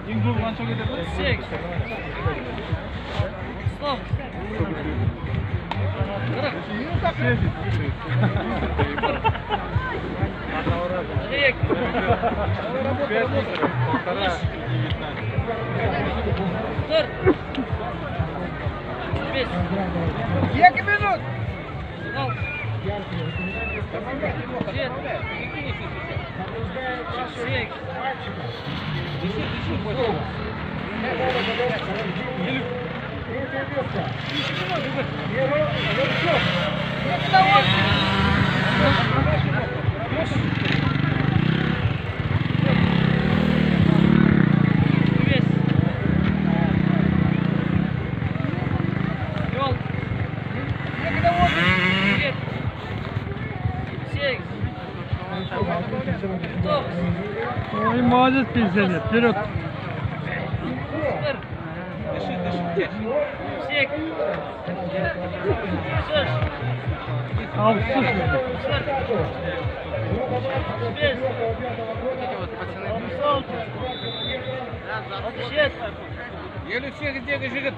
Ингул қанша кетеді? 8. Стоп. 2 minut. Ой, молодец, пенсионер, вперед. Елу сегіздегі жігіт.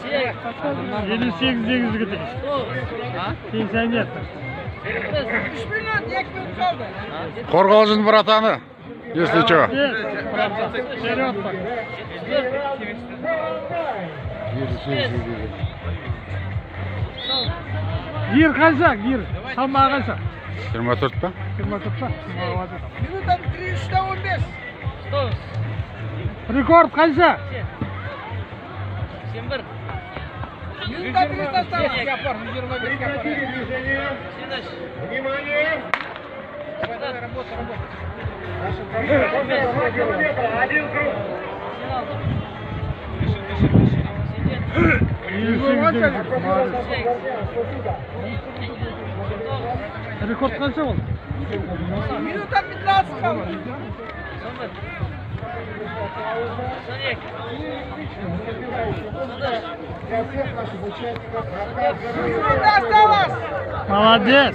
58-дегі жігіт екен. Пенсионер. 3 минут, 2 минут қалды. Қорғалжын братаны, если что. Вперед так. Гир қанша? Гир. Салмағы қанша? 24 па? 24 па? Минутам 3-15. Рекорд қанша? 71. Минутам 300 осталось. Япар, 125 япар. Внимание! Давай, работа. Один круг. Рекорд қанша ол? Минутам 15 қалды. Минута осталось. Молодец.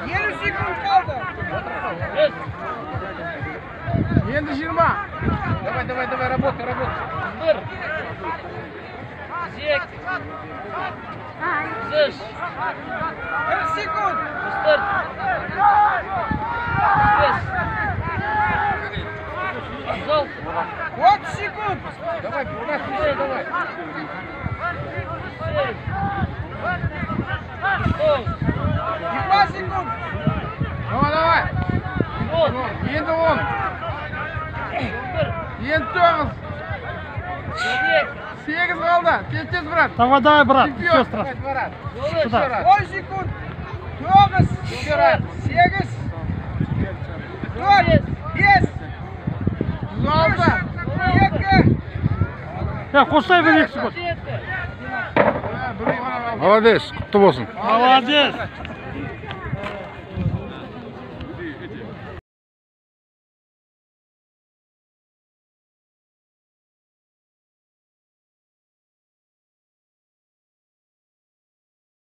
Елу секунд қалды. Енді 20. Давай, работай. 1. 6. 40 секунд. 4. 5. 20 секунд. Давай, 15 давай. 2 секунд. Давай. Енді 10. Енді 9. 8 қалды. Тез, брат. Давай, брат. Чемпион. Все страшно. Сюда. 10 секунд. 9. 8. 4. 5. 2. Ya қостай бір 2 секунд. Молодец, құтты болсын. Молодец.